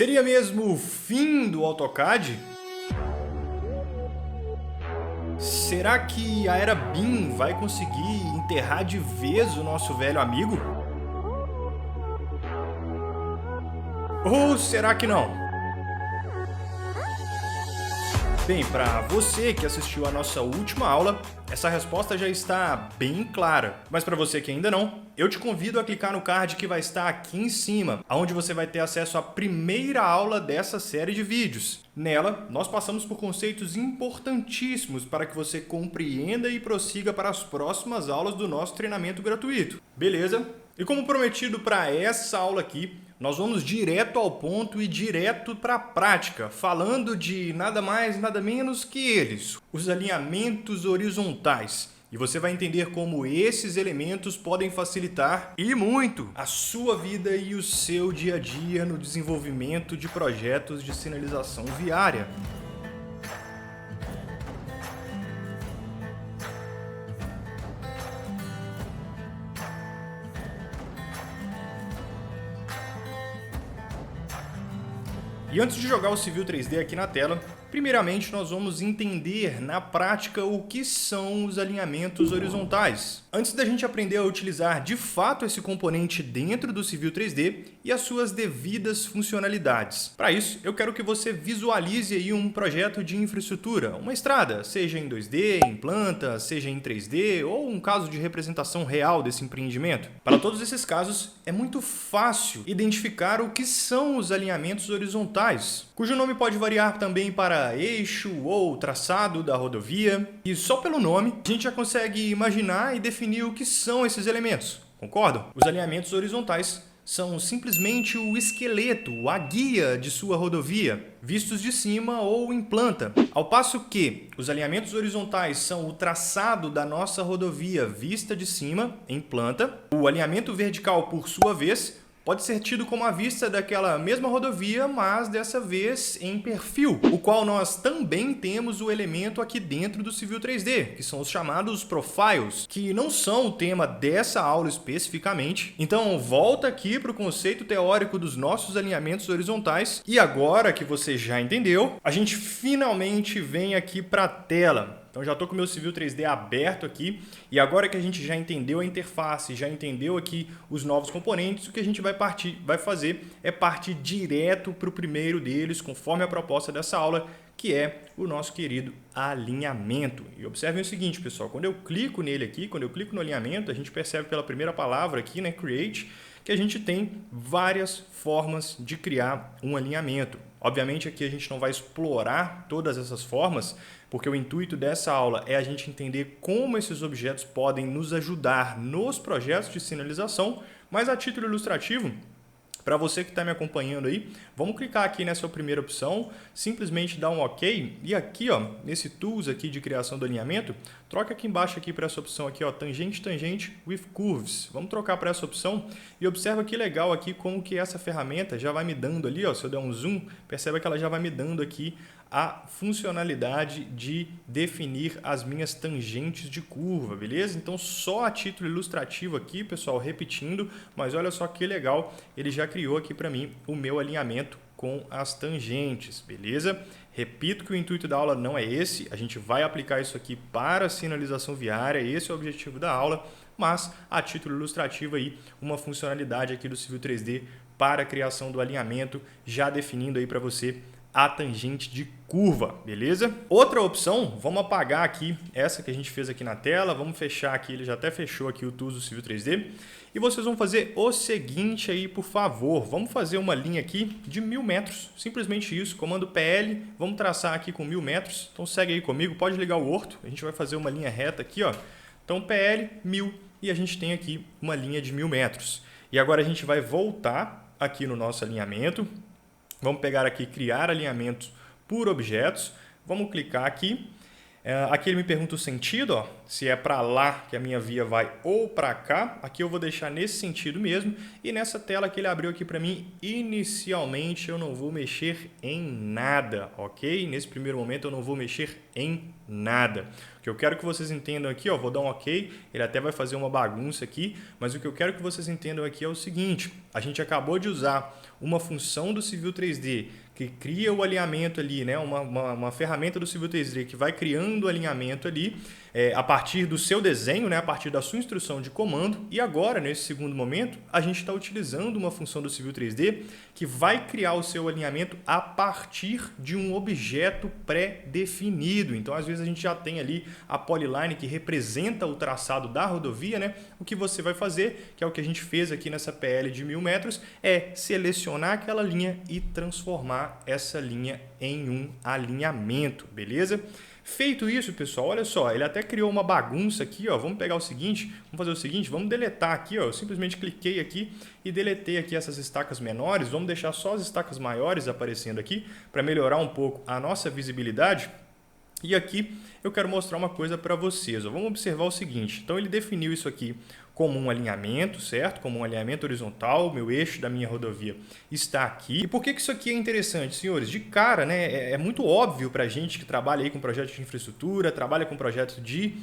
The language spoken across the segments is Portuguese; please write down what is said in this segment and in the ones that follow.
Seria mesmo o fim do AutoCAD? Será que a era BIM vai conseguir enterrar de vez o nosso velho amigo? Ou será que não? Bem, para você que assistiu a nossa última aula, essa resposta já está bem clara. Mas para você que ainda não, eu te convido a clicar no card que vai estar aqui em cima, onde você vai ter acesso à primeira aula dessa série de vídeos. Nela, nós passamos por conceitos importantíssimos para que você compreenda e prossiga para as próximas aulas do nosso treinamento gratuito. Beleza? E como prometido para essa aula aqui, nós vamos direto ao ponto e direto para a prática, falando de nada mais, nada menos que eles, os alinhamentos horizontais. E você vai entender como esses elementos podem facilitar, e muito, a sua vida e o seu dia a dia no desenvolvimento de projetos de sinalização viária. E antes de jogar o Civil 3D aqui na tela, primeiramente nós vamos entender na prática o que são os alinhamentos horizontais. Antes da gente aprender a utilizar de fato esse componente dentro do Civil 3D e as suas devidas funcionalidades. Para isso, eu quero que você visualize aí um projeto de infraestrutura, uma estrada, seja em 2D, em planta, seja em 3D ou um caso de representação real desse empreendimento. Para todos esses casos, é muito fácil identificar o que são os alinhamentos horizontais, cujo nome pode variar também para eixo ou traçado da rodovia, e só pelo nome a gente já consegue imaginar e definir o que são esses elementos, concordam? Os alinhamentos horizontais são simplesmente o esqueleto, a guia de sua rodovia, vistos de cima ou em planta. Ao passo que os alinhamentos horizontais são o traçado da nossa rodovia vista de cima, em planta, o alinhamento vertical, por sua vez, pode ser tido como a vista daquela mesma rodovia, mas dessa vez em perfil, o qual nós também temos o elemento aqui dentro do Civil 3D, que são os chamados profiles, que não são o tema dessa aula especificamente. Então volta aqui para o conceito teórico dos nossos alinhamentos horizontais, e agora que você já entendeu, a gente finalmente vem aqui para a tela. Então já estou com o meu Civil 3D aberto aqui, e agora que a gente já entendeu a interface, já entendeu aqui os novos componentes, o que a gente vai fazer é partir direto para o primeiro deles, conforme a proposta dessa aula, que é o nosso querido alinhamento. E observem o seguinte, pessoal, quando eu clico nele aqui, quando eu clico no alinhamento, a gente percebe pela primeira palavra aqui, né, Create, que a gente tem várias formas de criar um alinhamento. Obviamente aqui a gente não vai explorar todas essas formas, porque o intuito dessa aula é a gente entender como esses objetos podem nos ajudar nos projetos de sinalização, mas a título ilustrativo, para você que está me acompanhando aí, vamos clicar aqui nessa primeira opção, simplesmente dar um OK, e aqui, ó, nesse Tools aqui de criação do alinhamento, troca aqui embaixo aqui para essa opção aqui, ó, tangente with curves. Vamos trocar para essa opção e observa que legal aqui como que essa ferramenta já vai me dando ali, ó, se eu der um zoom, percebe que ela já vai me dando aqui a funcionalidade de definir as minhas tangentes de curva, beleza? Então, só a título ilustrativo aqui, pessoal, repetindo, mas olha só que legal, ele já criou aqui para mim o meu alinhamento com as tangentes, beleza? Repito que o intuito da aula não é esse, a gente vai aplicar isso aqui para a sinalização viária, esse é o objetivo da aula, mas a título ilustrativo aí, uma funcionalidade aqui do Civil 3D para a criação do alinhamento, já definindo aí para você a tangente de curva, beleza? Outra opção, vamos apagar aqui essa que a gente fez aqui na tela, vamos fechar aqui, ele já até fechou aqui o Tools do Civil 3D, e vocês vão fazer o seguinte aí, por favor, vamos fazer uma linha aqui de 1000 metros, simplesmente isso, comando PL, vamos traçar aqui com 1000 metros, então segue aí comigo, pode ligar o orto, a gente vai fazer uma linha reta aqui, ó, então PL 1000, e a gente tem aqui uma linha de 1000 metros, e agora a gente vai voltar aqui no nosso alinhamento. Vamos pegar aqui, criar alinhamentos por objetos. Vamos clicar aqui. Aqui ele me pergunta o sentido, ó, se é para lá que a minha via vai ou para cá. Aqui eu vou deixar nesse sentido mesmo. E nessa tela que ele abriu aqui para mim, inicialmente eu não vou mexer em nada, ok? Nesse primeiro momento eu não vou mexer em nada. O que eu quero que vocês entendam aqui, ó, vou dar um ok, ele até vai fazer uma bagunça aqui, mas o que eu quero que vocês entendam aqui é o seguinte, a gente acabou de usar uma função do Civil 3D que cria o alinhamento ali, né? Uma ferramenta do Civil 3D que vai criando o alinhamento ali a partir do seu desenho, né? A partir da sua instrução de comando. E agora, nesse segundo momento, a gente está utilizando uma função do Civil 3D que vai criar o seu alinhamento a partir de um objeto pré-definido. Então, às vezes, a gente já tem ali a polyline que representa o traçado da rodovia, né? O que você vai fazer, que é o que a gente fez aqui nessa PL de 1000 metros, é selecionar aquela linha e transformar essa linha em um alinhamento, beleza? Feito isso, pessoal, olha só, ele até criou uma bagunça aqui, ó. Vamos pegar o seguinte, vamos fazer o seguinte, vamos deletar aqui, ó. Eu simplesmente cliquei aqui e deletei aqui essas estacas menores, vamos deixar só as estacas maiores aparecendo aqui para melhorar um pouco a nossa visibilidade. E aqui eu quero mostrar uma coisa para vocês, ó. Vamos observar o seguinte, então ele definiu isso aqui como um alinhamento, certo? Como um alinhamento horizontal, o meu eixo da minha rodovia está aqui. E por que isso aqui é interessante, senhores? De cara, né, é muito óbvio para a gente que trabalha aí com projeto de infraestrutura, trabalha com projeto de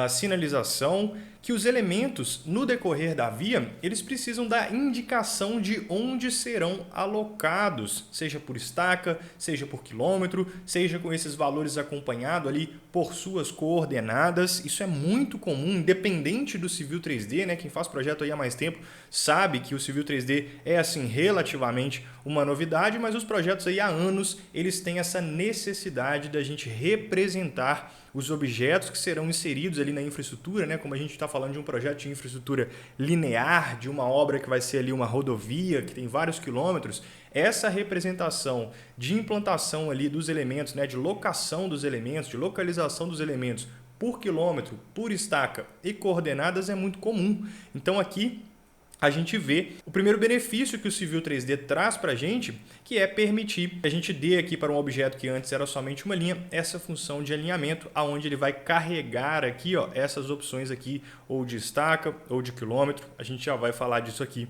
sinalização, que os elementos no decorrer da via, eles precisam da indicação de onde serão alocados, seja por estaca, seja por quilômetro, seja com esses valores acompanhados ali por suas coordenadas. Isso é muito comum, independente do Civil 3D, né? Quem faz projeto aí há mais tempo sabe que o Civil 3D é assim relativamente uma novidade, mas os projetos aí há anos, eles têm essa necessidade da gente representar os objetos que serão inseridos ali na infraestrutura, né? Como a gente está falando de um projeto de infraestrutura linear, de uma obra que vai ser ali uma rodovia, que tem vários quilômetros, essa representação de implantação ali dos elementos, né? De locação dos elementos, de localização dos elementos por quilômetro, por estaca e coordenadas é muito comum. Então aqui a gente vê o primeiro benefício que o Civil 3D traz para a gente, que é permitir que a gente dê aqui para um objeto que antes era somente uma linha, essa função de alinhamento, aonde ele vai carregar aqui, ó, essas opções aqui, ou de estaca, ou de quilômetro. A gente já vai falar disso aqui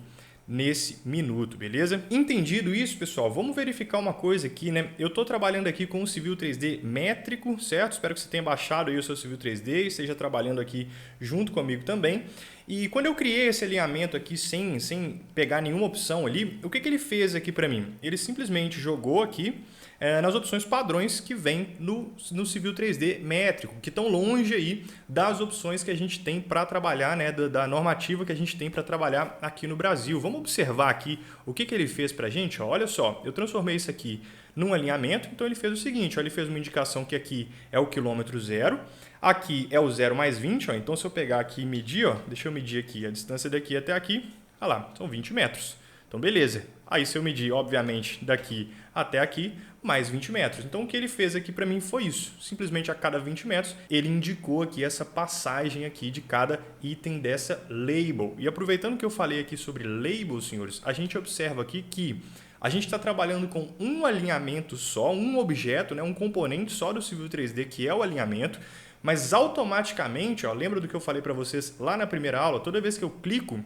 nesse minuto, beleza? Entendido isso, pessoal, vamos verificar uma coisa aqui, né? Eu estou trabalhando aqui com o Civil 3D métrico, certo? Espero que você tenha baixado aí o seu Civil 3D e esteja trabalhando aqui junto comigo também. E quando eu criei esse alinhamento aqui sem pegar nenhuma opção ali, o que ele fez aqui para mim? Ele simplesmente jogou aqui nas opções padrões que vem no Civil 3D métrico, que estão longe aí das opções que a gente tem para trabalhar, né, da normativa que a gente tem para trabalhar aqui no Brasil. Vamos observar aqui o que ele fez para a gente. Ó, olha só, eu transformei isso aqui num alinhamento, então ele fez o seguinte, ó, ele fez uma indicação que aqui é o quilômetro zero, aqui é o 0 mais 20, ó, então se eu pegar aqui e medir, ó, deixa eu medir aqui a distância daqui até aqui, olha lá, são 20 metros. Então, beleza. Aí, se eu medir, obviamente, daqui até aqui, mais 20 metros. Então, o que ele fez aqui para mim foi isso. Simplesmente a cada 20 metros, ele indicou aqui essa passagem aqui de cada item dessa label. E aproveitando que eu falei aqui sobre label, senhores, a gente observa aqui que a gente está trabalhando com um alinhamento só, um objeto, né, um componente só do Civil 3D, que é o alinhamento, mas automaticamente, ó, lembra do que eu falei para vocês lá na primeira aula? Toda vez que eu clico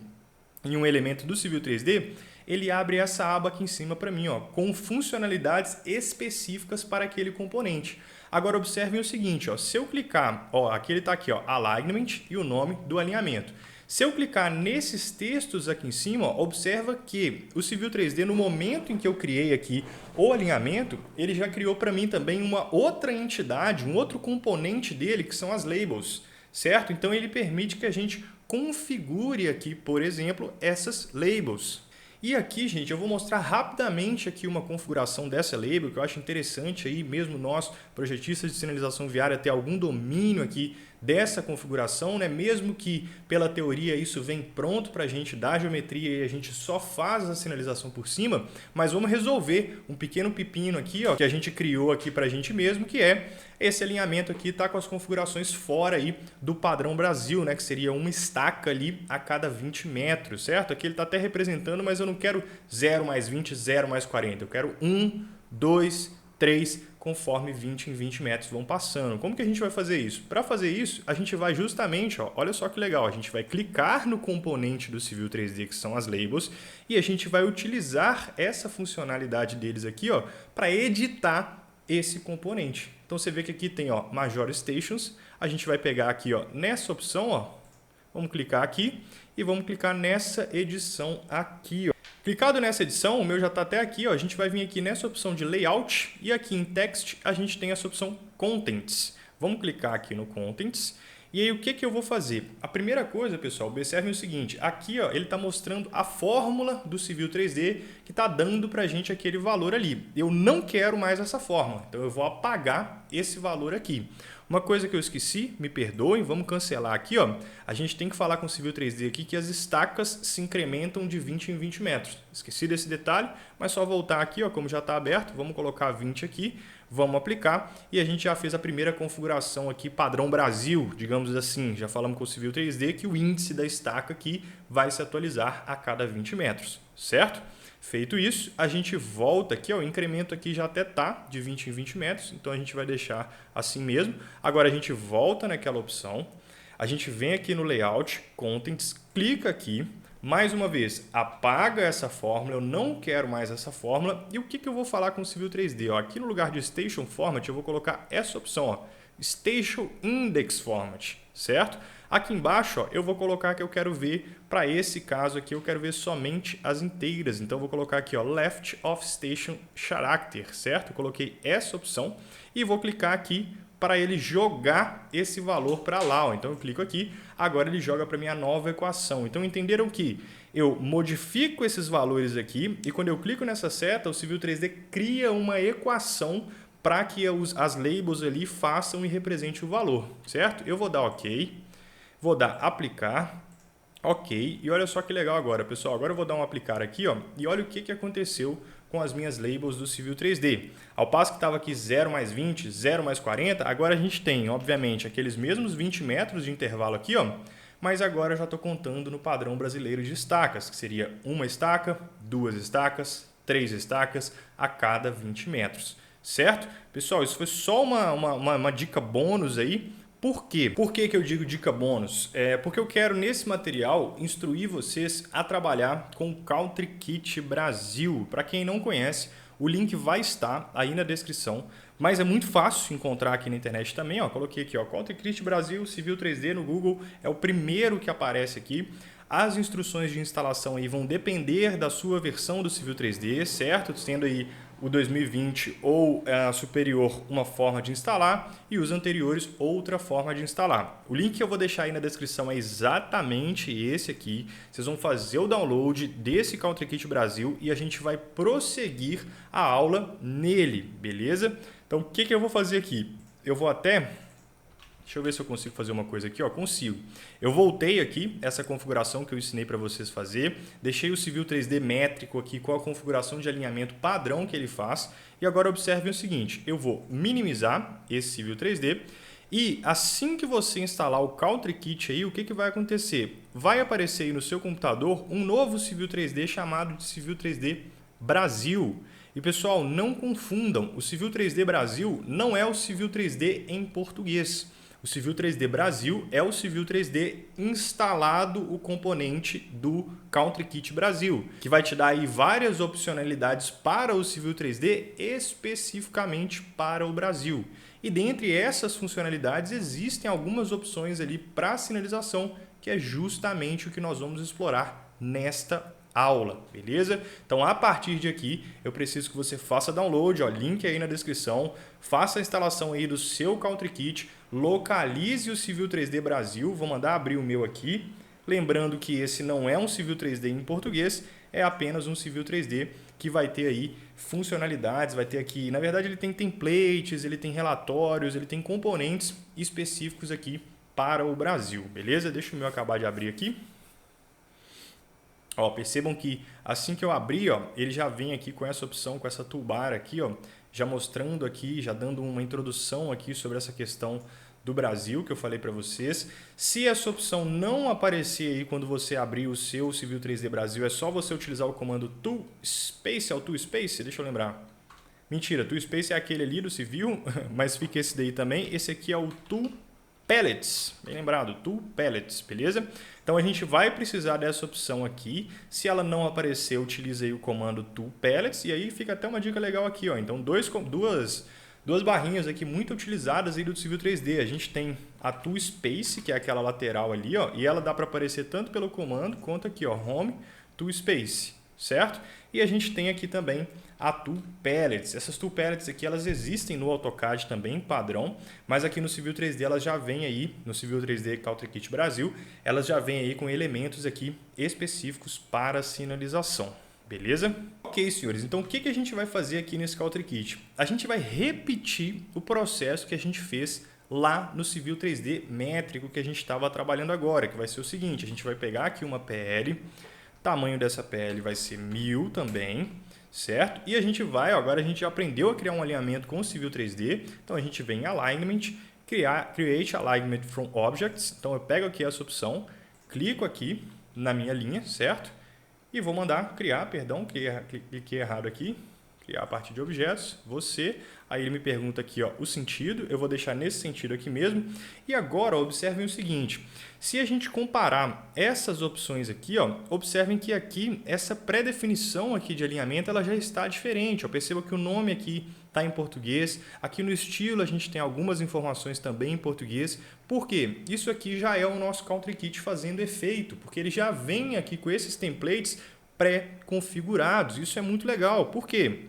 em um elemento do Civil 3D, ele abre essa aba aqui em cima para mim, ó, com funcionalidades específicas para aquele componente. Agora observem o seguinte, ó, se eu clicar, ó, aqui ele está aqui, ó, Alignment e o nome do alinhamento. Se eu clicar nesses textos aqui em cima, ó, observa que o Civil 3D, no momento em que eu criei aqui o alinhamento, ele já criou para mim também uma outra entidade, um outro componente dele, que são as labels, certo? Então ele permite que a gente configure aqui, por exemplo, essas labels. E aqui, gente, eu vou mostrar rapidamente aqui uma configuração dessa label, que eu acho interessante aí, mesmo nós, projetistas de sinalização viária, ter algum domínio aqui dessa configuração, né? Mesmo que pela teoria isso vem pronto para a gente dar geometria e a gente só faz a sinalização por cima, mas vamos resolver um pequeno pepino aqui, ó, que a gente criou aqui para a gente mesmo, que é esse alinhamento aqui tá com as configurações fora aí do padrão Brasil, né? Que seria uma estaca ali a cada 20 metros, certo? Aqui ele está até representando, mas eu não quero 0 mais 20, 0 mais 40. Eu quero 1, 2, 3, conforme 20 em 20 metros vão passando. Como que a gente vai fazer isso? Para fazer isso, a gente vai justamente, ó, olha só que legal, a gente vai clicar no componente do Civil 3D, que são as labels, e a gente vai utilizar essa funcionalidade deles aqui, ó, para editar esse componente. Então você vê que aqui tem, ó, Major Stations, a gente vai pegar aqui, ó, nessa opção, ó, vamos clicar aqui e vamos clicar nessa edição aqui, ó. Clicado nessa edição, o meu já está até aqui, ó, a gente vai vir aqui nessa opção de Layout e aqui em Text a gente tem essa opção Contents. Vamos clicar aqui no Contents. E aí o que eu vou fazer? A primeira coisa, pessoal, observem o seguinte, aqui ó, ele está mostrando a fórmula do Civil 3D que está dando para a gente aquele valor ali. Eu não quero mais essa fórmula, então eu vou apagar esse valor aqui. Uma coisa que eu esqueci, me perdoem, vamos cancelar aqui, ó. A gente tem que falar com o Civil 3D aqui que as estacas se incrementam de 20 em 20 metros. Esqueci desse detalhe, mas só voltar aqui, ó, como já está aberto, vamos colocar 20 aqui, vamos aplicar e a gente já fez a primeira configuração aqui padrão Brasil, digamos assim. Já falamos com o Civil 3D que o índice da estaca aqui vai se atualizar a cada 20 metros, certo? Feito isso, a gente volta aqui, ó, o incremento aqui já até tá de 20 em 20 metros, então a gente vai deixar assim mesmo. Agora a gente volta naquela opção, a gente vem aqui no Layout, Contents, clica aqui, mais uma vez, apaga essa fórmula, eu não quero mais essa fórmula. E o que eu vou falar com o Civil 3D? Ó, aqui no lugar de Station Format, eu vou colocar essa opção, ó, Station Index Format, certo? Aqui embaixo, ó, eu vou colocar que eu quero ver, para esse caso aqui, eu quero ver somente as inteiras. Então, eu vou colocar aqui, ó, Left of Station Character, certo? Eu coloquei essa opção e vou clicar aqui para ele jogar esse valor para lá. Ó. Então, eu clico aqui, agora ele joga para minha nova equação. Então, entenderam que eu modifico esses valores aqui e quando eu clico nessa seta, o Civil 3D cria uma equação para que as labels ali façam e representem o valor, certo? Eu vou dar OK. Vou dar aplicar, ok, e olha só que legal agora, pessoal, agora eu vou dar um aplicar aqui, ó, e olha o que aconteceu com as minhas labels do Civil 3D. Ao passo que estava aqui 0 mais 20, 0 mais 40, agora a gente tem, obviamente, aqueles mesmos 20 metros de intervalo aqui, ó, mas agora eu já estou contando no padrão brasileiro de estacas, que seria uma estaca, 2 estacas, 3 estacas a cada 20 metros, certo? Pessoal, isso foi só uma dica bônus aí. Por quê? Por que eu digo dica bônus? Porque eu quero, nesse material, instruir vocês a trabalhar com o Country Kit Brasil. Para quem não conhece, o link vai estar aí na descrição, mas é muito fácil encontrar aqui na internet também. Ó, coloquei aqui, ó, Country Kit Brasil Civil 3D no Google, é o primeiro que aparece aqui. As instruções de instalação aí vão depender da sua versão do Civil 3D, certo? Sendo aí o 2020 ou a superior uma forma de instalar e os anteriores outra forma de instalar. O link que eu vou deixar aí na descrição é exatamente esse aqui. Vocês vão fazer o download desse Country Kit Brasil e a gente vai prosseguir a aula nele, beleza? Então o que eu vou fazer aqui? Eu vou até... Deixa eu ver se eu consigo fazer uma coisa aqui, ó, consigo. Eu voltei aqui, essa configuração que eu ensinei para vocês fazer, deixei o Civil 3D métrico aqui com a configuração de alinhamento padrão que ele faz, e agora observem o seguinte, eu vou minimizar esse Civil 3D, e assim que você instalar o Country Kit aí, o que vai acontecer? Vai aparecer aí no seu computador um novo Civil 3D chamado de Civil 3D Brasil. E pessoal, não confundam, o Civil 3D Brasil não é o Civil 3D em português. O Civil 3D Brasil é o Civil 3D instalado o componente do Country Kit Brasil, que vai te dar aí várias opcionalidades para o Civil 3D especificamente para o Brasil. E dentre essas funcionalidades existem algumas opções ali para sinalização, que é justamente o que nós vamos explorar nesta aula, beleza? Então, a partir de aqui, eu preciso que você faça download, ó, link aí na descrição, faça a instalação aí do seu Country Kit, localize o Civil 3D Brasil, vou mandar abrir o meu aqui, lembrando que esse não é um Civil 3D em português, é apenas um Civil 3D que vai ter aí funcionalidades, vai ter aqui, na verdade ele tem templates, ele tem relatórios, ele tem componentes específicos aqui para o Brasil, beleza? Deixa o meu acabar de abrir aqui. Ó, percebam que assim que eu abrir, ó, ele já vem aqui com essa opção, com essa toolbar aqui, ó, já mostrando aqui, já dando uma introdução aqui sobre essa questão do Brasil que eu falei para vocês. Se essa opção não aparecer aí quando você abrir o seu Civil 3D Brasil, é só você utilizar o comando toolspace, é o toolspace, deixa eu lembrar. Mentira, toolspace é aquele ali do Civil, mas fica esse daí também. Esse aqui é o tool Pellets, bem lembrado, Tool Pellets, beleza? Então a gente vai precisar dessa opção aqui. Se ela não aparecer, utilize aí o comando Tool Pellets e aí fica até uma dica legal aqui, ó. Então duas duas barrinhas aqui muito utilizadas aí do Civil 3D. A gente tem a Tool Space, que é aquela lateral ali, ó, e ela dá para aparecer tanto pelo comando quanto aqui, ó, Home, Tool Space, certo? E a gente tem aqui também a Tool Palettes. Essas Tool Palettes aqui, elas existem no AutoCAD também, padrão, mas aqui no Civil 3D elas já vêm aí, no Civil 3D CaltriKit Brasil, elas já vêm aí com elementos aqui específicos para sinalização. Beleza? Ok, senhores, então o que a gente vai fazer aqui nesse CaltriKit? A gente vai repetir o processo que a gente fez lá no Civil 3D métrico que a gente estava trabalhando agora, que vai ser o seguinte, a gente vai pegar aqui uma PL, tamanho dessa PL vai ser 1000 também, certo? E a gente vai, ó, agora a gente já aprendeu a criar um alinhamento com o Civil 3D, então a gente vem em Alignment, Create Alignment from Objects, então eu pego aqui essa opção, clico aqui na minha linha, certo? E vou mandar criar, perdão, cliquei errado aqui, criar a partir de objetos, você, aí ele me pergunta aqui, ó, o sentido, eu vou deixar nesse sentido aqui mesmo, e agora observem o seguinte, se a gente comparar essas opções aqui, ó, observem que aqui, essa pré-definição aqui de alinhamento, ela já está diferente, ó, perceba que o nome aqui está em português, aqui no estilo a gente tem algumas informações também em português, por quê? Isso aqui já é o nosso CaltriKit fazendo efeito, porque ele já vem aqui com esses templates pré-configurados, isso é muito legal, por quê?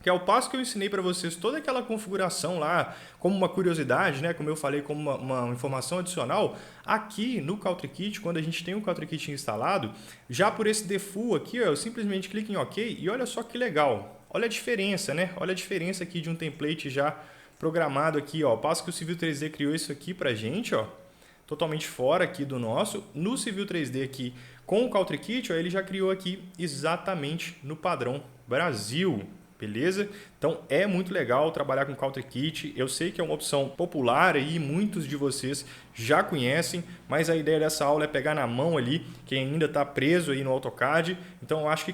Que ao passo que eu ensinei para vocês toda aquela configuração lá, como uma curiosidade, né? Como eu falei, como uma informação adicional, aqui no CaltriKit, quando a gente tem o CaltriKit instalado, já por esse default aqui, ó, eu simplesmente clico em OK e olha só que legal. Olha a diferença, né? Olha a diferença aqui de um template já programado aqui, ó. Ao passo que o Civil 3D criou isso aqui pra gente, ó, totalmente fora aqui do nosso. No Civil 3D aqui, com o CaltriKit, ó, ele já criou aqui exatamente no padrão Brasil. Beleza? Então é muito legal trabalhar com CaltriKit. Eu sei que é uma opção popular aí, muitos de vocês já conhecem, mas a ideia dessa aula é pegar na mão ali quem ainda está preso aí no AutoCAD. Então eu acho que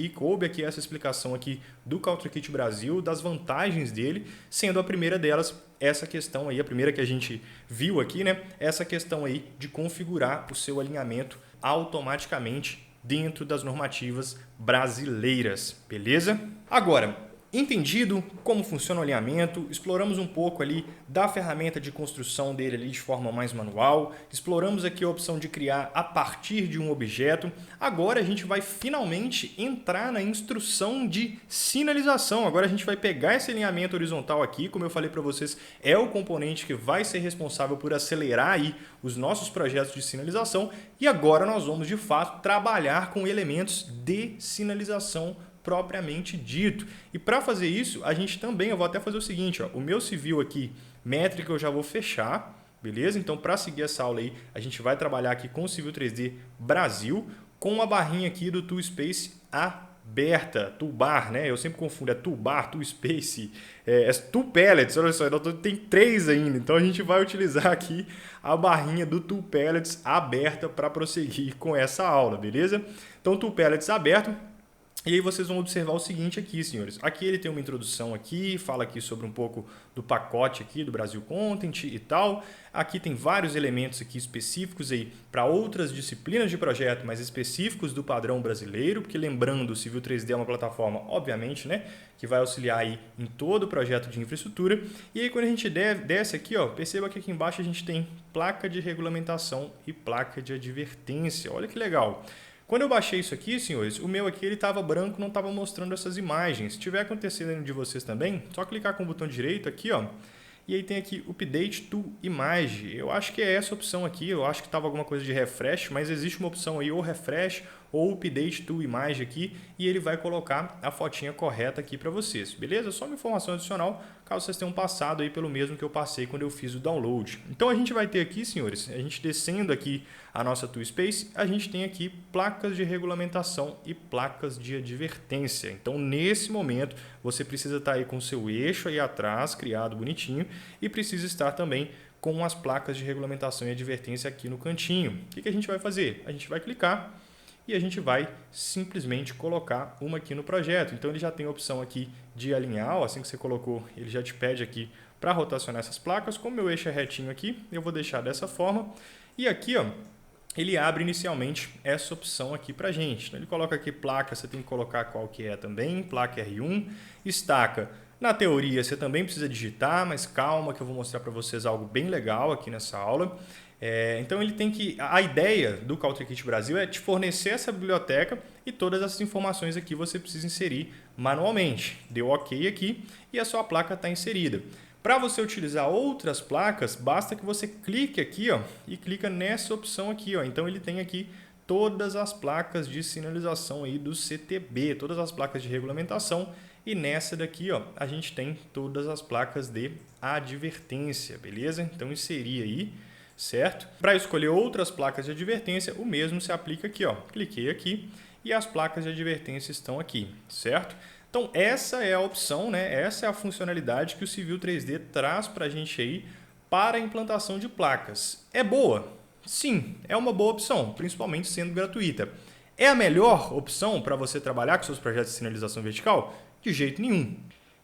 coube aqui essa explicação aqui do CaltriKit Brasil, das vantagens dele, sendo a primeira delas essa questão aí, a primeira que a gente viu aqui, né? Essa questão aí de configurar o seu alinhamento automaticamente dentro das normativas brasileiras, beleza? Agora, entendido como funciona o alinhamento, exploramos um pouco ali da ferramenta de construção dele ali de forma mais manual, exploramos aqui a opção de criar a partir de um objeto. Agora a gente vai finalmente entrar na instrução de sinalização. Agora a gente vai pegar esse alinhamento horizontal aqui, como eu falei para vocês, é o componente que vai ser responsável por acelerar aí os nossos projetos de sinalização e agora nós vamos de fato trabalhar com elementos de sinalização propriamente dito. E para fazer isso, a gente também, eu vou até fazer o seguinte, ó, o meu civil aqui, métrica, eu já vou fechar, beleza? Então, para seguir essa aula aí, a gente vai trabalhar aqui com o Civil 3D Brasil, com a barrinha aqui do Tool Space aberta, Toolbar, né? Eu sempre confundo, é Toolbar, Tool Space, Tool Palettes, olha só, tem 3 ainda, então a gente vai utilizar aqui a barrinha do Tool Palettes aberta para prosseguir com essa aula, beleza? Então, Tool Palettes aberto. E aí vocês vão observar o seguinte aqui, senhores. Aqui ele tem uma introdução aqui, fala aqui sobre um pouco do pacote aqui do Brasil Content e tal. Aqui tem vários elementos aqui específicos aí para outras disciplinas de projeto, mas específicos do padrão brasileiro, porque lembrando, o Civil 3D é uma plataforma, obviamente, né, que vai auxiliar aí em todo o projeto de infraestrutura. E aí quando a gente desce aqui, ó, perceba que aqui embaixo a gente tem placa de regulamentação e placa de advertência. Olha que legal. Quando eu baixei isso aqui, senhores, o meu aqui ele estava branco, não estava mostrando essas imagens. Se tiver acontecendo de vocês também, só clicar com o botão direito aqui, ó, e aí tem aqui Update to Image. Eu acho que é essa opção aqui, eu acho que estava alguma coisa de refresh, mas existe uma opção aí, ou refresh ou Update to Image aqui, e ele vai colocar a fotinha correta aqui para vocês, beleza? Só uma informação adicional, caso vocês tenham passado aí pelo mesmo que eu passei quando eu fiz o download. Então a gente vai ter aqui, senhores, a gente descendo aqui a nossa Tool Space, a gente tem aqui placas de regulamentação e placas de advertência. Então nesse momento você precisa estar aí com o seu eixo aí atrás, criado bonitinho, e precisa estar também com as placas de regulamentação e advertência aqui no cantinho. O que a gente vai fazer? A gente vai clicar e a gente vai simplesmente colocar uma aqui no projeto. Então ele já tem a opção aqui de alinhar, ó, assim que você colocou, ele já te pede aqui para rotacionar essas placas. Como meu eixo é retinho aqui, eu vou deixar dessa forma. E aqui, ó, ele abre inicialmente essa opção aqui para a gente. Então ele coloca aqui placa, você tem que colocar qual que é também, placa R1, estaca. Na teoria você também precisa digitar, mas calma que eu vou mostrar para vocês algo bem legal aqui nessa aula. Então ele tem que. A ideia do CaltriKit Brasil é te fornecer essa biblioteca e todas essas informações aqui você precisa inserir manualmente. Deu OK aqui e a sua placa está inserida. Para você utilizar outras placas, basta que você clique aqui, ó, e clica nessa opção aqui, ó. Então ele tem aqui todas as placas de sinalização aí do CTB, todas as placas de regulamentação, e nessa daqui, ó, a gente tem todas as placas de advertência, beleza? Então inserir aí, certo? Para escolher outras placas de advertência, o mesmo se aplica aqui, ó. Cliquei aqui e as placas de advertência estão aqui, certo? Então essa é a opção, né? Essa é a funcionalidade que o Civil 3D traz para a gente aí para a implantação de placas. É boa? Sim, é uma boa opção, principalmente sendo gratuita. É a melhor opção para você trabalhar com seus projetos de sinalização vertical? De jeito nenhum.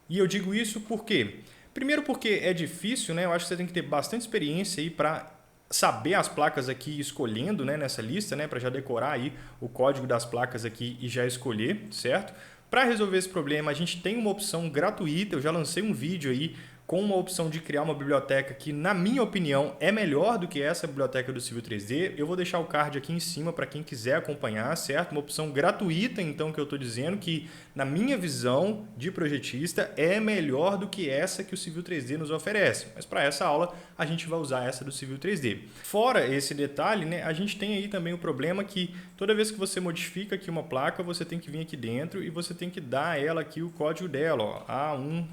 E eu digo isso por quê? Primeiro porque é difícil, né? Eu acho que você tem que ter bastante experiência aí para saber as placas aqui escolhendo, né, nessa lista, né, para já decorar aí o código das placas aqui e já escolher, certo? Para resolver esse problema, a gente tem uma opção gratuita, eu já lancei um vídeo aí com uma opção de criar uma biblioteca que, na minha opinião, é melhor do que essa biblioteca do Civil 3D. Eu vou deixar o card aqui em cima para quem quiser acompanhar, certo? Uma opção gratuita, então, que eu estou dizendo que, na minha visão de projetista, é melhor do que essa que o Civil 3D nos oferece. Mas para essa aula, a gente vai usar essa do Civil 3D. Fora esse detalhe, né, a gente tem aí também o problema que toda vez que você modifica aqui uma placa, você tem que vir aqui dentro e você tem que dar a ela aqui o código dela, ó, A1.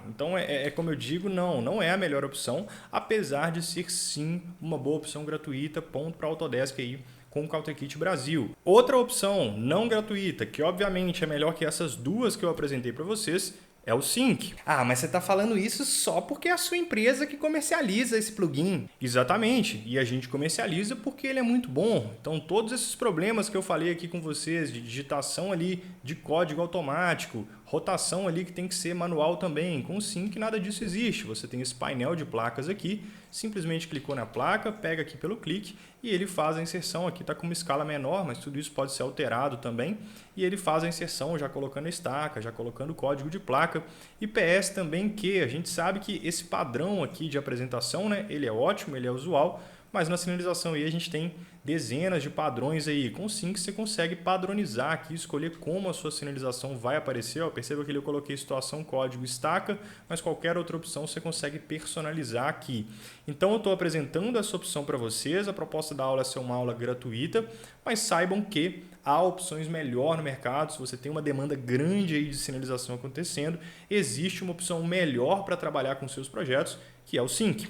Então como eu digo, não é a melhor opção, apesar de ser sim uma boa opção gratuita, ponto para a Autodesk aí com o CaltriKit Brasil. Outra opção não gratuita, que obviamente é melhor que essas duas que eu apresentei para vocês, é o Sync. Mas você está falando isso só porque é a sua empresa que comercializa esse plugin. Exatamente, e a gente comercializa porque ele é muito bom. Então todos esses problemas que eu falei aqui com vocês, de digitação ali de código automático, rotação ali que tem que ser manual também, com o Sync nada disso existe. Você tem esse painel de placas aqui, simplesmente clicou na placa, pega aqui pelo clique e ele faz a inserção. Aqui está com uma escala menor, mas tudo isso pode ser alterado também. E ele faz a inserção já colocando a estaca, já colocando o código de placa. E PS também que a gente sabe que esse padrão aqui de apresentação, né, ele é ótimo, ele é usual, mas na sinalização aí a gente tem dezenas de padrões aí. Com o Sync você consegue padronizar aqui, escolher como a sua sinalização vai aparecer. Ó, perceba que eu coloquei situação, código, estaca, mas qualquer outra opção você consegue personalizar aqui. Então eu estou apresentando essa opção para vocês. A proposta da aula é ser uma aula gratuita, mas saibam que há opções melhor no mercado. Se você tem uma demanda grande aí de sinalização acontecendo, existe uma opção melhor para trabalhar com seus projetos, que é o Sync.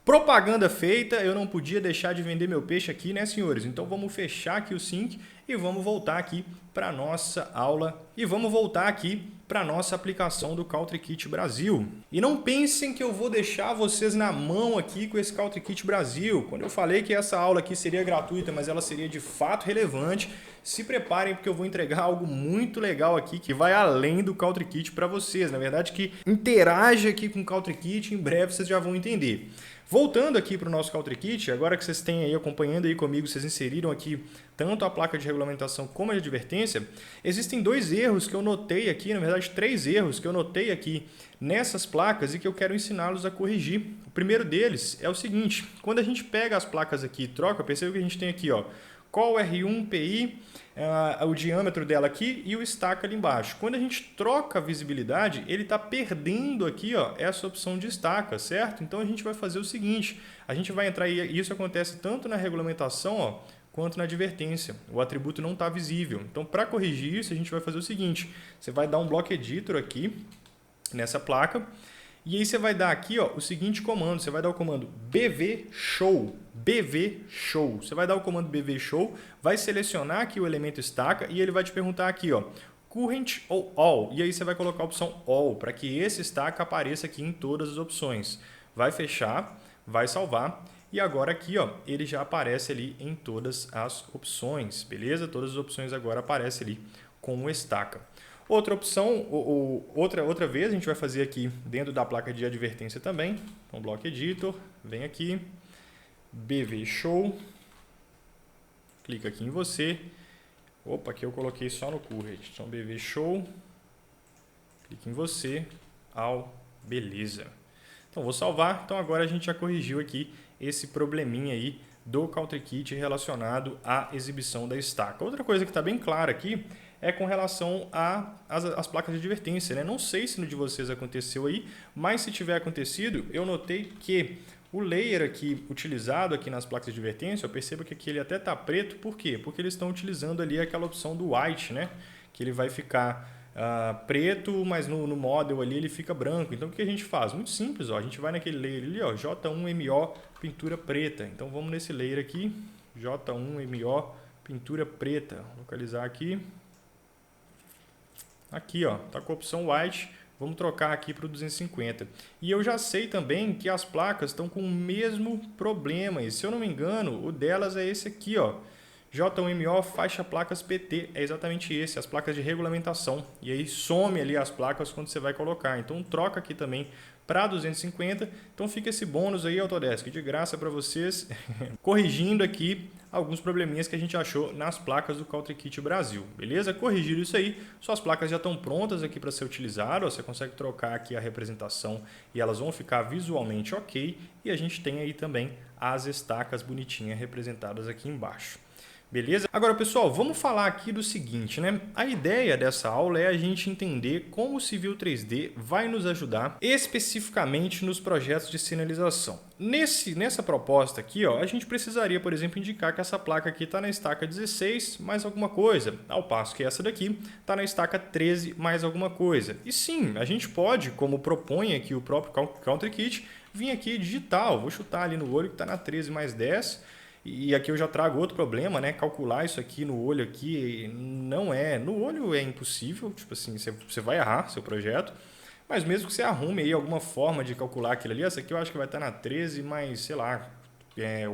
Propaganda feita, eu não podia deixar de vender meu peixe aqui, né, senhores? Então vamos fechar aqui o Sync e vamos voltar aqui para a nossa aula e vamos voltar aqui para a nossa aplicação do CaltriKit Brasil. E não pensem que eu vou deixar vocês na mão aqui com esse CaltriKit Brasil. Quando eu falei que essa aula aqui seria gratuita, mas ela seria de fato relevante, se preparem porque eu vou entregar algo muito legal aqui que vai além do CaltriKit para vocês. Na verdade, que interage aqui com o CaltriKit, em breve vocês já vão entender. Voltando aqui para o nosso CaltriKit, agora que vocês têm aí acompanhando aí comigo, vocês inseriram aqui tanto a placa de regulamentação como a de advertência, existem dois erros que eu notei aqui, na verdade 3 erros que eu notei aqui nessas placas e que eu quero ensiná-los a corrigir. O primeiro deles é o seguinte: quando a gente pega as placas aqui e troca, perceba que a gente tem aqui, ó, Col R1 PI, o diâmetro dela aqui e o estaca ali embaixo. Quando a gente troca a visibilidade, ele está perdendo aqui, ó, essa opção de estaca, certo? Então a gente vai fazer o seguinte, a gente vai entrar, e isso acontece tanto na regulamentação, ó, quanto na advertência. O atributo não está visível. Então para corrigir isso, a gente vai fazer o seguinte, você vai dar um block editor aqui nessa placa, e aí você vai dar aqui, ó, o seguinte comando, você vai dar o comando bvshow, bvshow. Você vai dar o comando bvshow, vai selecionar aqui o elemento estaca e ele vai te perguntar aqui, ó, current ou all. E aí você vai colocar a opção all, para que esse estaca apareça aqui em todas as opções. Vai fechar, vai salvar e agora aqui, ó, ele já aparece ali em todas as opções, beleza? Todas as opções agora aparecem ali com o estaca. Outra opção, outra vez, a gente vai fazer aqui dentro da placa de advertência também. Então, Block Editor, vem aqui, bvshow, clica aqui em você. Opa, aqui eu coloquei só no current. Então, bvshow, clique em você, beleza. Então vou salvar, então agora a gente já corrigiu aqui esse probleminha aí do Country Kit relacionado à exibição da estaca. Outra coisa que está bem clara aqui é com relação às placas de advertência, né? Não sei se no de vocês aconteceu aí, mas se tiver acontecido, eu notei que o layer aqui utilizado aqui nas placas de advertência, eu percebo que aqui ele até está preto, por quê? Porque eles estão utilizando ali aquela opção do white, né? Que ele vai ficar preto, mas no model ali ele fica branco. Então o que a gente faz? Muito simples, ó. A gente vai naquele layer ali, ó, J1MO pintura preta. Então vamos nesse layer aqui, J1MO pintura preta. Vou localizar aqui. Aqui, ó, tá com a opção white. Vamos trocar aqui para o 250. E eu já sei também que as placas estão com o mesmo problema. E se eu não me engano, o delas é esse aqui, ó. J1MO faixa placas PT, é exatamente esse, as placas de regulamentação. E aí some ali as placas quando você vai colocar. Então troca aqui também para 250. Então fica esse bônus aí, Autodesk, de graça para vocês, corrigindo aqui alguns probleminhas que a gente achou nas placas do Country Kit Brasil. Beleza? Corrigido isso aí, suas placas já estão prontas aqui para ser utilizadas. Você consegue trocar aqui a representação e elas vão ficar visualmente ok. E a gente tem aí também as estacas bonitinhas representadas aqui embaixo. Beleza? Agora, pessoal, vamos falar aqui do seguinte, né? A ideia dessa aula é a gente entender como o Civil 3D vai nos ajudar especificamente nos projetos de sinalização. Nessa proposta aqui, ó, a gente precisaria, por exemplo, indicar que essa placa aqui está na estaca 16 mais alguma coisa, ao passo que essa daqui está na estaca 13 mais alguma coisa. E sim, a gente pode, como propõe aqui o próprio Country Kit, vir aqui digital. Vou chutar ali no olho que está na 13 mais 10. E aqui eu já trago outro problema, né? Calcular isso aqui no olho aqui não é... No olho é impossível, tipo assim, você vai errar seu projeto. Mas mesmo que você arrume aí alguma forma de calcular aquilo ali, essa aqui eu acho que vai estar na 13 mais, sei lá,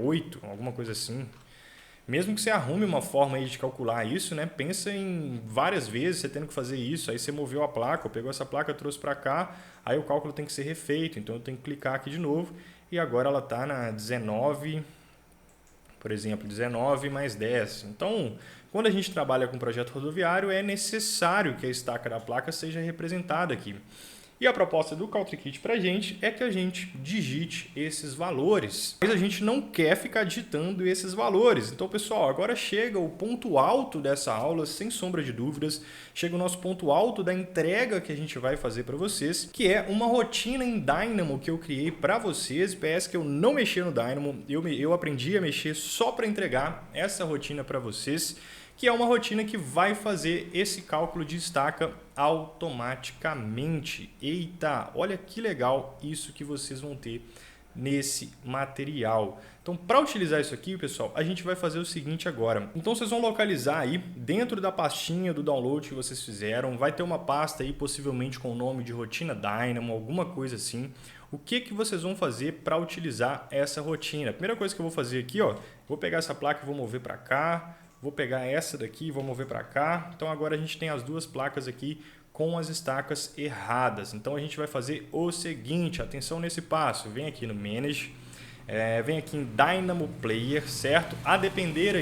8, alguma coisa assim. Mesmo que você arrume uma forma aí de calcular isso, né? Pensa em várias vezes você tendo que fazer isso. Aí você moveu a placa, pegou essa placa, trouxe para cá, aí o cálculo tem que ser refeito. Então eu tenho que clicar aqui de novo e agora ela está na 19... Por exemplo, 19 mais 10. Então, quando a gente trabalha com projeto rodoviário, é necessário que a estaca da placa seja representada aqui. E a proposta do Country Kit para a gente é que a gente digite esses valores. Mas a gente não quer ficar digitando esses valores. Então, pessoal, agora chega o ponto alto dessa aula, sem sombra de dúvidas. Chega o nosso ponto alto da entrega que a gente vai fazer para vocês, que é uma rotina em Dynamo que eu criei para vocês. PS que eu não mexi no Dynamo, eu aprendi a mexer só para entregar essa rotina para vocês, que é uma rotina que vai fazer esse cálculo de estaca automaticamente. Eita, olha que legal isso que vocês vão ter nesse material. Então, para utilizar isso aqui, pessoal, a gente vai fazer o seguinte agora. Então, vocês vão localizar aí dentro da pastinha do download que vocês fizeram, vai ter uma pasta aí possivelmente com o nome de rotina Dynamo, alguma coisa assim. O que vocês vão fazer para utilizar essa rotina? A primeira coisa que eu vou fazer aqui, ó, vou pegar essa placa e vou mover para cá. Vou pegar essa daqui e vou mover para cá. Então agora a gente tem as duas placas aqui com as estacas erradas. Então a gente vai fazer o seguinte, atenção nesse passo. Vem aqui no Manage, vem aqui em Dynamo Player, certo? A depender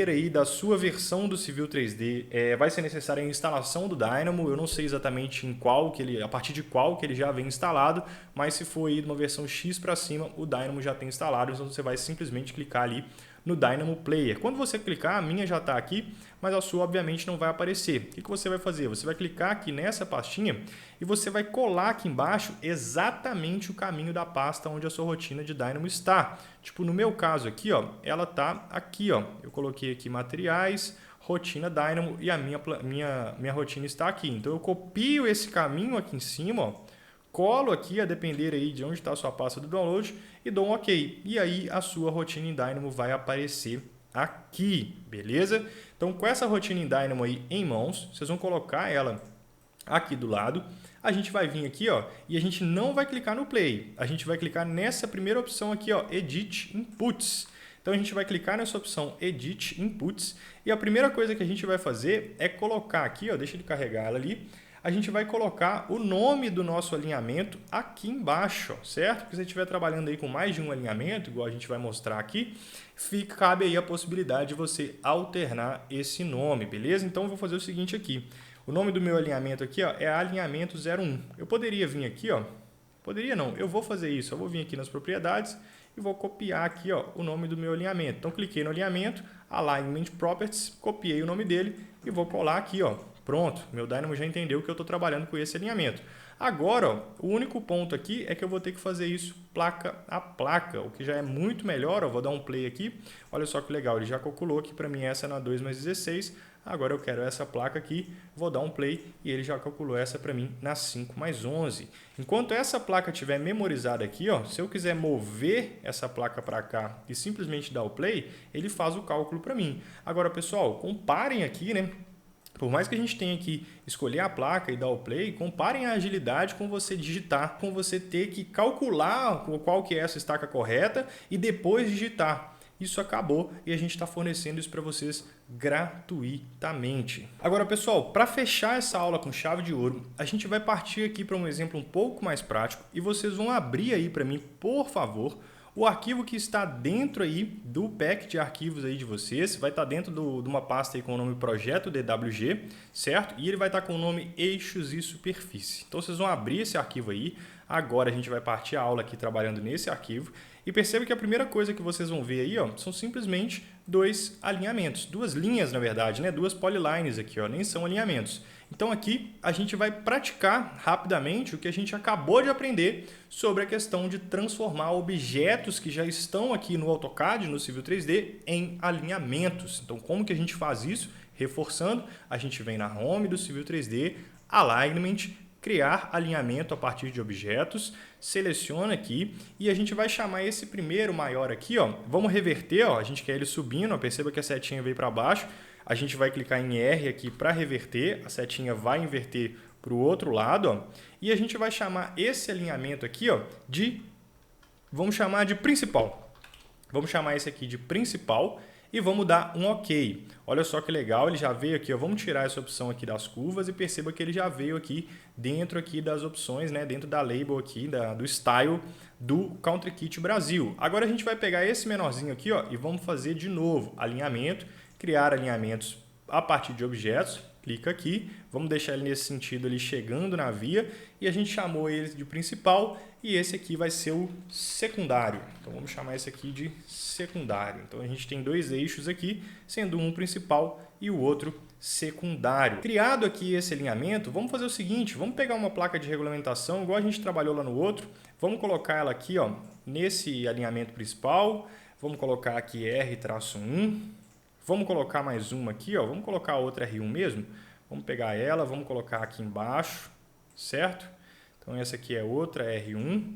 aí da sua versão do Civil 3D, vai ser necessária a instalação do Dynamo. Eu não sei exatamente a partir de qual que ele já vem instalado, mas se for aí de uma versão X para cima, o Dynamo já tem instalado. Então você vai simplesmente clicar ali no Dynamo Player. Quando você clicar, a minha já está aqui, mas a sua obviamente não vai aparecer. O que você vai fazer? Você vai clicar aqui nessa pastinha e você vai colar aqui embaixo exatamente o caminho da pasta onde a sua rotina de Dynamo está. Tipo, no meu caso aqui, ó, ela está aqui, ó. Eu coloquei aqui materiais, rotina Dynamo e a minha rotina está aqui. Então eu copio esse caminho aqui em cima, ó, colo aqui a depender aí de onde está a sua pasta do download e dou um OK. E aí a sua rotina em Dynamo vai aparecer aqui, beleza? Então com essa rotina em Dynamo aí em mãos, vocês vão colocar ela aqui do lado. A gente vai vir aqui, ó, e a gente não vai clicar no Play. A gente vai clicar nessa primeira opção aqui, ó, Edit Inputs. Então a gente vai clicar nessa opção Edit Inputs e a primeira coisa que a gente vai fazer é colocar aqui, ó, deixa ele carregar ela ali. a gente vai colocar o nome do nosso alinhamento aqui embaixo, ó, certo? Porque se você estiver trabalhando aí com mais de um alinhamento, igual a gente vai mostrar aqui, cabe aí a possibilidade de você alternar esse nome, beleza? Então eu vou fazer o seguinte aqui. O nome do meu alinhamento aqui, ó, é alinhamento 01. Eu poderia vir aqui, ó. Poderia não, eu vou fazer isso. Eu vou vir aqui nas propriedades e vou copiar aqui, ó, o nome do meu alinhamento. Então cliquei no alinhamento, Alignment Properties, copiei o nome dele e vou colar aqui, ó. Pronto, meu Dynamo já entendeu que eu estou trabalhando com esse alinhamento. Agora, ó, o único ponto aqui é que eu vou ter que fazer isso placa a placa, o que já é muito melhor. Ó, vou dar um play aqui. Olha só que legal, ele já calculou que para mim essa é na 2 mais 16. Agora eu quero essa placa aqui, vou dar um play e ele já calculou essa para mim na 5 mais 11. Enquanto essa placa estiver memorizada aqui, ó, se eu quiser mover essa placa para cá e simplesmente dar o play, ele faz o cálculo para mim. Agora, pessoal, comparem aqui, né? Por mais que a gente tenha que escolher a placa e dar o play, comparem a agilidade com você digitar, com você ter que calcular qual que é essa estaca correta e depois digitar. Isso acabou e a gente está fornecendo isso para vocês gratuitamente. Agora, pessoal, para fechar essa aula com chave de ouro, a gente vai partir aqui para um exemplo um pouco mais prático e vocês vão abrir aí para mim, por favor, o arquivo que está dentro aí do pack de arquivos aí de vocês. Vai estar dentro de uma pasta aí com o nome Projeto DWG, certo? E ele vai estar com o nome Eixos e Superfície. Então vocês vão abrir esse arquivo aí. Agora a gente vai partir a aula aqui trabalhando nesse arquivo. E perceba que a primeira coisa que vocês vão ver aí, ó, são simplesmente dois alinhamentos. Duas linhas, na verdade, né? Duas polylines aqui, ó, nem são alinhamentos. Então aqui a gente vai praticar rapidamente o que a gente acabou de aprender sobre a questão de transformar objetos que já estão aqui no AutoCAD, no Civil 3D, em alinhamentos. Então como que a gente faz isso? Reforçando, a gente vem na Home do Civil 3D, Alignment, criar alinhamento a partir de objetos, seleciona aqui e a gente vai chamar esse primeiro maior aqui, ó. Vamos reverter, ó, a gente quer ele subindo, ó, perceba que a setinha veio para baixo. A gente vai clicar em R aqui para reverter, a setinha vai inverter para o outro lado, ó, e a gente vai chamar esse alinhamento aqui, ó, vamos chamar de principal. Vamos chamar esse aqui de principal e vamos dar um OK. Olha só que legal, ele já veio aqui, ó, vamos tirar essa opção aqui das curvas e perceba que ele já veio aqui dentro aqui das opções, né, dentro da label aqui, do style do Country Kit Brasil. Agora a gente vai pegar esse menorzinho aqui, ó, e vamos fazer de novo alinhamento, criar alinhamentos a partir de objetos, clica aqui, vamos deixar ele nesse sentido ali chegando na via e a gente chamou ele de principal e esse aqui vai ser o secundário. Então vamos chamar esse aqui de secundário. Então a gente tem dois eixos aqui, sendo um principal e o outro secundário. Criado aqui esse alinhamento, vamos fazer o seguinte, vamos pegar uma placa de regulamentação, igual a gente trabalhou lá no outro, vamos colocar ela aqui, ó, nesse alinhamento principal, vamos colocar aqui R-1, vamos colocar mais uma aqui, ó. Vamos colocar a outra R1 mesmo. Vamos pegar ela, vamos colocar aqui embaixo, certo? Então essa aqui é outra R1.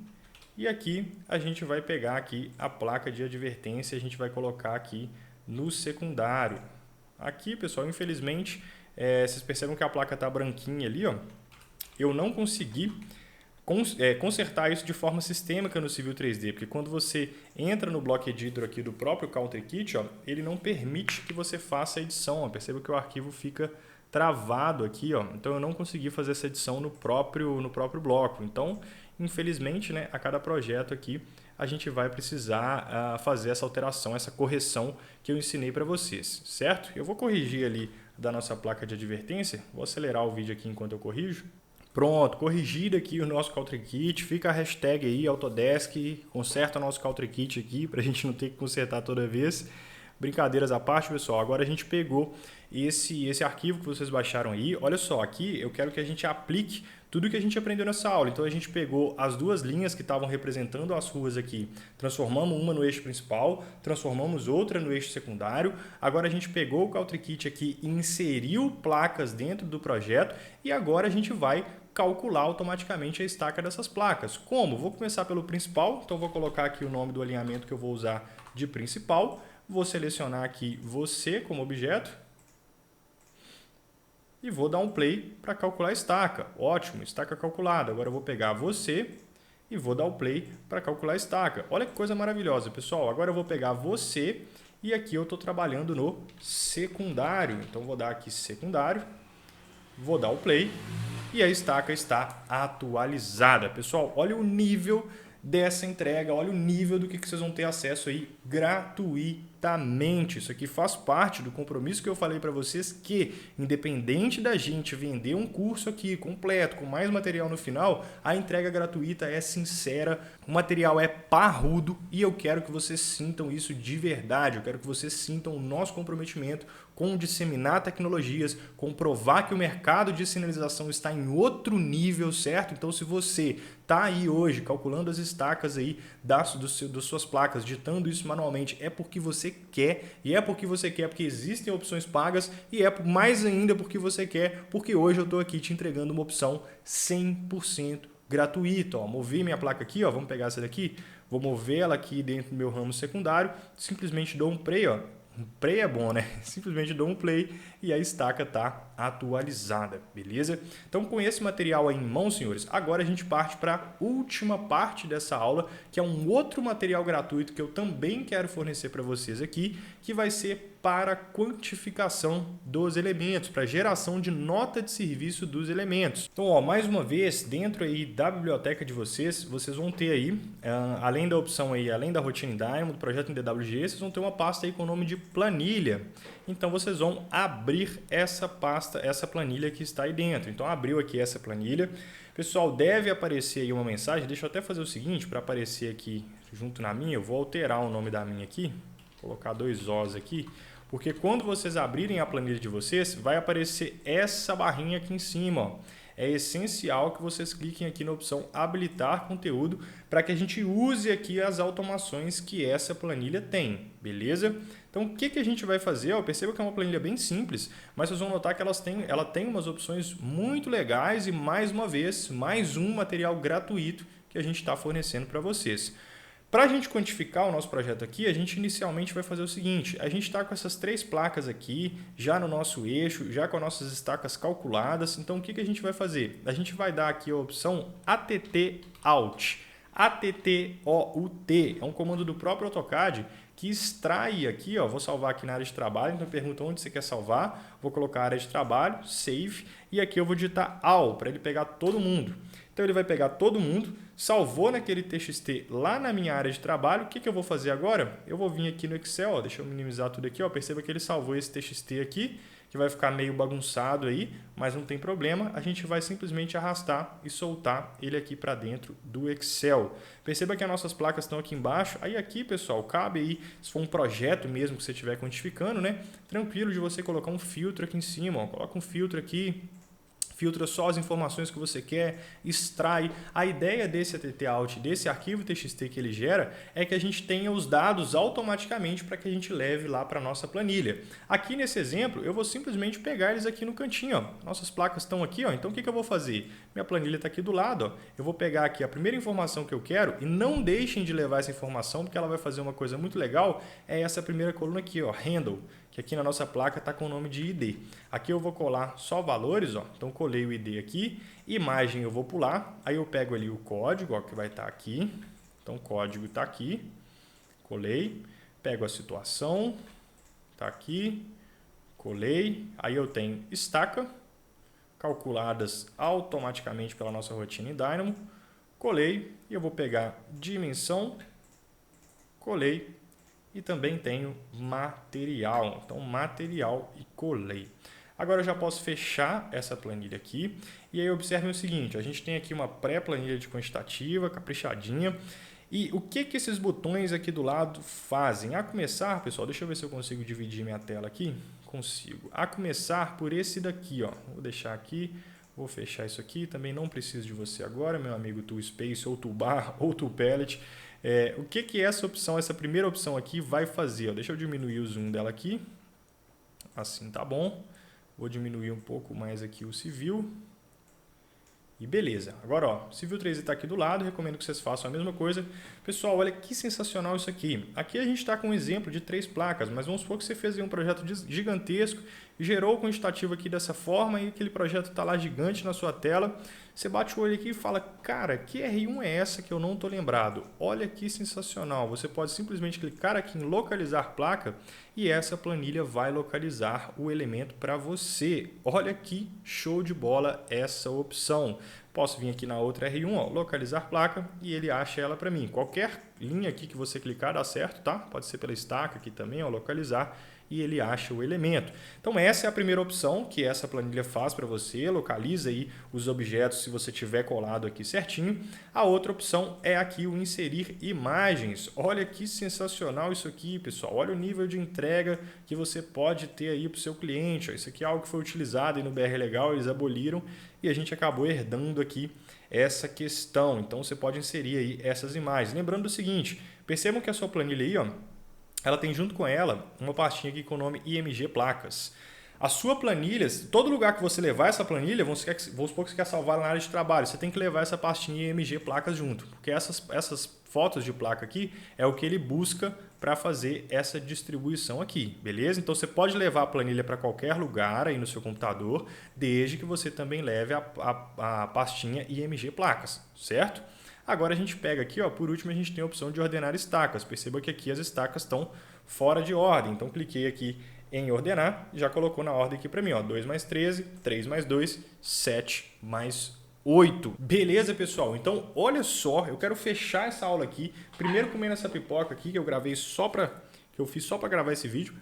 E aqui a gente vai pegar aqui a placa de advertência, a gente vai colocar aqui no secundário. Aqui, pessoal, infelizmente, vocês percebem que a placa está branquinha ali, ó. Eu não consegui consertar isso de forma sistêmica no Civil 3D, porque quando você entra no Block Editor aqui do próprio Country Kit, ó, ele não permite que você faça a edição. Ó. Perceba que o arquivo fica travado aqui, ó. Então eu não consegui fazer essa edição no próprio bloco. Então, infelizmente, né, a cada projeto aqui a gente vai precisar fazer essa alteração, essa correção que eu ensinei para vocês, certo? Eu vou corrigir ali da nossa placa de advertência, vou acelerar o vídeo aqui enquanto eu corrijo. Pronto, corrigido aqui o nosso Country Kit, fica a hashtag aí, Autodesk, conserta o nosso Country Kit aqui, para a gente não ter que consertar toda vez. Brincadeiras à parte, pessoal, agora a gente pegou esse arquivo que vocês baixaram aí. Olha só, aqui eu quero que a gente aplique tudo que a gente aprendeu nessa aula. Então a gente pegou as duas linhas que estavam representando as ruas aqui, transformamos uma no eixo principal, transformamos outra no eixo secundário. Agora a gente pegou o Country Kit aqui e inseriu placas dentro do projeto e agora a gente vai calcular automaticamente a estaca dessas placas. Como? Vou começar pelo principal, então vou colocar aqui o nome do alinhamento que eu vou usar de principal. Vou selecionar aqui você como objeto e vou dar um play para calcular a estaca. Ótimo, estaca calculada. Agora eu vou pegar você e vou dar o play para calcular a estaca. Olha que coisa maravilhosa, pessoal. Agora eu vou pegar você e aqui eu estou trabalhando no secundário. Então vou dar aqui secundário, vou dar o play e a estaca está atualizada. Pessoal, olha o nível dessa entrega, olha o nível do que vocês vão ter acesso aí gratuitamente. Isso aqui faz parte do compromisso que eu falei para vocês que, independente da gente vender um curso aqui completo, com mais material no final, a entrega gratuita é sincera, o material é parrudo e eu quero que vocês sintam isso de verdade, eu quero que vocês sintam o nosso comprometimento com disseminar tecnologias, com provar que o mercado de sinalização está em outro nível, certo? Então, se você está aí hoje calculando as estacas aí das suas placas, digitando isso manualmente, é porque você quer, e é porque você quer porque existem opções pagas, e é mais ainda porque você quer, porque hoje eu estou aqui te entregando uma opção 100% gratuita. Ó, movi minha placa aqui, ó, vamos pegar essa daqui, vou mover ela aqui dentro do meu ramo secundário, simplesmente dou um play, ó. Play é bom, né? Simplesmente dou um play e a estaca está atualizada, beleza? Então, com esse material aí em mão, senhores, agora a gente parte para a última parte dessa aula, que é um outro material gratuito que eu também quero fornecer para vocês aqui, que vai ser para quantificação dos elementos, para geração de nota de serviço dos elementos. Então, ó, mais uma vez, dentro aí da biblioteca de vocês, vocês vão ter aí, além da opção aí, além da Routine Dynamo, do projeto em DWG, vocês vão ter uma pasta aí com o nome de planilha. Então, vocês vão abrir essa pasta, essa planilha que está aí dentro. Então, abriu aqui essa planilha. Pessoal, deve aparecer aí uma mensagem. Deixa eu até fazer o seguinte, para aparecer aqui junto na minha, eu vou alterar o nome da minha aqui, colocar 2 Os aqui, porque quando vocês abrirem a planilha de vocês, vai aparecer essa barrinha aqui em cima, ó. É essencial que vocês cliquem aqui na opção habilitar conteúdo para que a gente use aqui as automações que essa planilha tem, beleza? Então, o que a gente vai fazer? Ó, perceba que é uma planilha bem simples, mas vocês vão notar que ela tem umas opções muito legais e, mais uma vez, mais um material gratuito que a gente está fornecendo para vocês. Para a gente quantificar o nosso projeto aqui, a gente inicialmente vai fazer o seguinte, a gente está com essas 3 placas aqui, já no nosso eixo, já com as nossas estacas calculadas, então o que a gente vai fazer? A gente vai dar aqui a opção ATT Out. ATTOUT é um comando do próprio AutoCAD que extrai aqui, ó, vou salvar aqui na área de trabalho, então pergunta onde você quer salvar, vou colocar a área de trabalho, Save, e aqui eu vou digitar ALL para ele pegar todo mundo. Então ele vai pegar todo mundo, salvou naquele TXT lá na minha área de trabalho. O que eu vou fazer agora? Eu vou vir aqui no Excel, ó, deixa eu minimizar tudo aqui, ó, perceba que ele salvou esse TXT aqui, que vai ficar meio bagunçado aí, mas não tem problema, a gente vai simplesmente arrastar e soltar ele aqui para dentro do Excel. Perceba que as nossas placas estão aqui embaixo, aí aqui, pessoal, cabe aí, se for um projeto mesmo que você estiver quantificando, né, tranquilo de você colocar um filtro aqui em cima, ó, coloca um filtro aqui, filtra só as informações que você quer, extrai. A ideia desse ATT Out, desse arquivo TXT que ele gera, é que a gente tenha os dados automaticamente para que a gente leve lá para a nossa planilha. Aqui nesse exemplo, eu vou simplesmente pegar eles aqui no cantinho. Ó. Nossas placas estão aqui, ó. Então o que eu vou fazer? Minha planilha está aqui do lado. Ó. Eu vou pegar aqui a primeira informação que eu quero e não deixem de levar essa informação, porque ela vai fazer uma coisa muito legal, é essa primeira coluna aqui, ó, Handle, que aqui na nossa placa está com o nome de ID. Aqui eu vou colar só valores, ó. Então colei o ID aqui, imagem eu vou pular, aí eu pego ali o código, ó, que vai estar aqui. Então o código está aqui, colei, pego a situação, está aqui, colei, aí eu tenho estaca, calculadas automaticamente pela nossa rotina em Dynamo, colei, e eu vou pegar dimensão, colei, e também tenho material, então material e colei. Agora eu já posso fechar essa planilha aqui e aí observem o seguinte, a gente tem aqui uma pré-planilha de quantitativa, caprichadinha, e o que esses botões aqui do lado fazem? A começar, pessoal, deixa eu ver se eu consigo dividir minha tela aqui, consigo. A começar por esse daqui, ó, vou deixar aqui, vou fechar isso aqui, também não preciso de você agora, meu amigo Toolspace ou Toolbar ou Toolpalette. O que essa opção, essa primeira opção aqui vai fazer? Ó, deixa eu diminuir o zoom dela aqui, assim tá bom. Vou diminuir um pouco mais aqui o Civil. E beleza. Agora, ó, Civil 3D está aqui do lado, recomendo que vocês façam a mesma coisa. Pessoal, olha que sensacional isso aqui. Aqui a gente está com um exemplo de 3 placas, mas vamos supor que você fez aí um projeto gigantesco gerou o quantitativo aqui dessa forma e aquele projeto está lá gigante na sua tela. Você bate o olho aqui e fala, cara, que R1 é essa que eu não estou lembrado? Olha que sensacional, você pode simplesmente clicar aqui em localizar placa e essa planilha vai localizar o elemento para você. Olha que show de bola essa opção. Posso vir aqui na outra R1, ó, localizar placa, e ele acha ela para mim. Qualquer linha aqui que você clicar dá certo, tá? Pode ser pela estaca aqui também, ó, localizar, e ele acha o elemento. Então essa é a primeira opção que essa planilha faz para você, localiza aí os objetos se você tiver colado aqui certinho. A outra opção é aqui o inserir imagens. Olha que sensacional isso aqui, pessoal. Olha o nível de entrega que você pode ter aí para o seu cliente. Ó, isso aqui é algo que foi utilizado aí no BR Legal, eles aboliram e a gente acabou herdando aqui essa questão. Então você pode inserir aí essas imagens. Lembrando do seguinte, percebam que a sua planilha aí, ó, ela tem junto com ela uma pastinha aqui com o nome IMG Placas. A sua planilha, todo lugar que você levar essa planilha, vamos supor que você quer salvar na área de trabalho, você tem que levar essa pastinha IMG Placas junto, porque essas fotos de placa aqui é o que ele busca para fazer essa distribuição aqui, beleza? Então você pode levar a planilha para qualquer lugar aí no seu computador, desde que você também leve a pastinha IMG Placas, certo? Agora a gente pega aqui, ó, por último a gente tem a opção de ordenar estacas. Perceba que aqui as estacas estão fora de ordem. Então cliquei aqui em ordenar, já colocou na ordem aqui para mim, ó, 2 mais 13, 3 mais 2, 7 mais 8. Beleza, pessoal? Então, olha só, eu quero fechar essa aula aqui, primeiro comendo essa pipoca aqui que eu gravei que eu fiz só para gravar esse vídeo.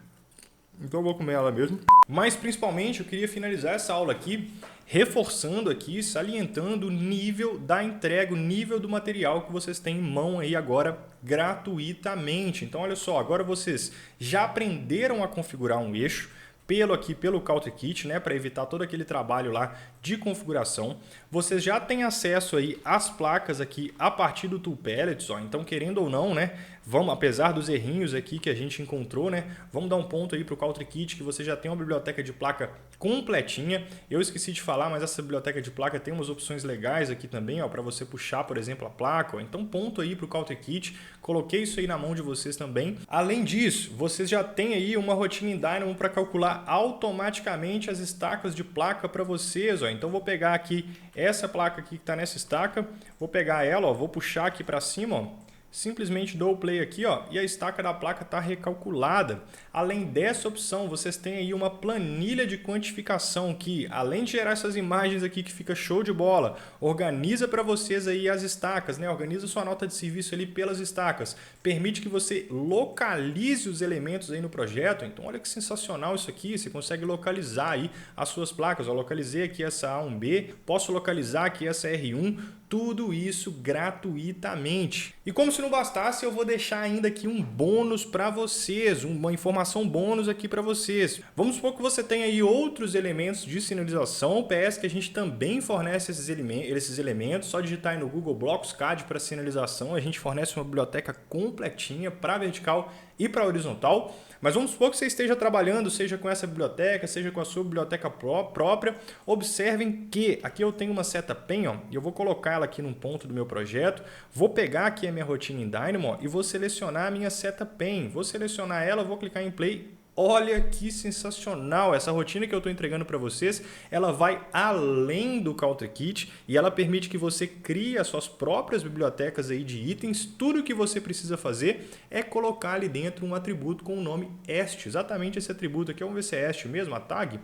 Então eu vou comer ela mesmo. Mas principalmente eu queria finalizar essa aula aqui reforçando aqui, salientando o nível da entrega, o nível do material que vocês têm em mão aí agora gratuitamente. Então olha só, agora vocês já aprenderam a configurar um eixo pelo CaltriKit, né, para evitar todo aquele trabalho lá de configuração. Vocês já têm acesso aí às placas aqui a partir do Tool Pellets, ó. Então querendo ou não, né, vamos, apesar dos errinhos aqui que a gente encontrou, né, vamos dar um ponto aí para o CaltriKit que você já tem uma biblioteca de placa completinha. Eu esqueci de falar, mas essa biblioteca de placa tem umas opções legais aqui também, ó, para você puxar, por exemplo, a placa, ó. Então ponto aí para o CaltriKit, coloquei isso aí na mão de vocês também. Além disso, vocês já têm aí uma rotina em Dynamo para calcular automaticamente as estacas de placa para vocês, ó. Então vou pegar aqui essa placa aqui que está nessa estaca, vou pegar ela, ó, vou puxar aqui para cima, ó. Simplesmente dou o play aqui, ó, e a estaca da placa está recalculada. Além dessa opção, vocês têm aí uma planilha de quantificação que, além de gerar essas imagens aqui que fica show de bola, organiza para vocês aí as estacas, né? Organiza sua nota de serviço ali pelas estacas. Permite que você localize os elementos aí no projeto. Então, olha que sensacional isso aqui. Você consegue localizar aí as suas placas. Eu localizei aqui essa A1B, posso localizar aqui essa R1. Tudo isso gratuitamente. E como se não bastasse, eu vou deixar ainda aqui um bônus para vocês, uma informação bônus aqui para vocês. Vamos supor que você tenha aí outros elementos de sinalização PS que a gente também fornece esses elementos. Só digitar aí no Google Blocos CAD para sinalização, a gente fornece uma biblioteca completinha para vertical e para horizontal. Mas vamos supor que você esteja trabalhando, seja com essa biblioteca, seja com a sua biblioteca própria. Observem que aqui eu tenho uma seta pen, ó, e eu vou colocar ela aqui num ponto do meu projeto. Vou pegar aqui a minha rotina em Dynamo, ó, e vou selecionar a minha seta pen. Vou selecionar ela, vou clicar em play. Olha que sensacional, essa rotina que eu estou entregando para vocês, ela vai além do CaltriKit e ela permite que você crie as suas próprias bibliotecas aí de itens. Tudo o que você precisa fazer é colocar ali dentro um atributo com o nome est, exatamente esse atributo aqui, vamos ver se é est mesmo, a tag.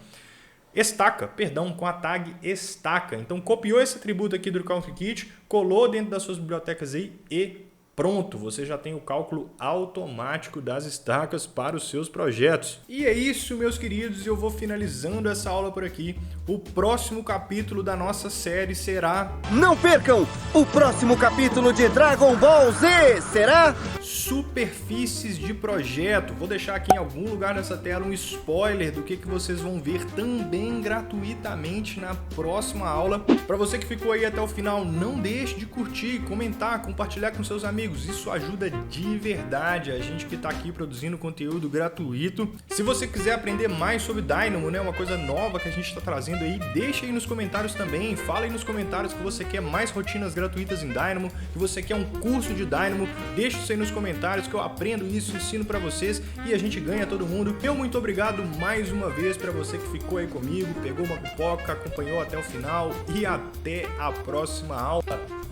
Estaca, perdão, com a tag estaca. Então copiou esse atributo aqui do CaltriKit, colou dentro das suas bibliotecas aí e pronto, você já tem o cálculo automático das estacas para os seus projetos. E é isso, meus queridos, eu vou finalizando essa aula por aqui. O próximo capítulo da nossa série será... Não percam! O próximo capítulo de Dragon Ball Z será... Superfícies de projeto. Vou deixar aqui em algum lugar dessa tela um spoiler do que vocês vão ver também gratuitamente na próxima aula. Para você que ficou aí até o final, não deixe de curtir, comentar, compartilhar com seus amigos. Isso ajuda de verdade a gente que está aqui produzindo conteúdo gratuito. Se você quiser aprender mais sobre Dynamo, né, uma coisa nova que a gente está trazendo aí, deixa aí nos comentários também. Fala aí nos comentários que você quer mais rotinas gratuitas em Dynamo, que você quer um curso de Dynamo. Deixa isso aí nos comentários. comentários que eu aprendo isso, ensino pra vocês e a gente ganha todo mundo. Meu muito obrigado mais uma vez pra você que ficou aí comigo, pegou uma pipoca, acompanhou até o final e até a próxima aula.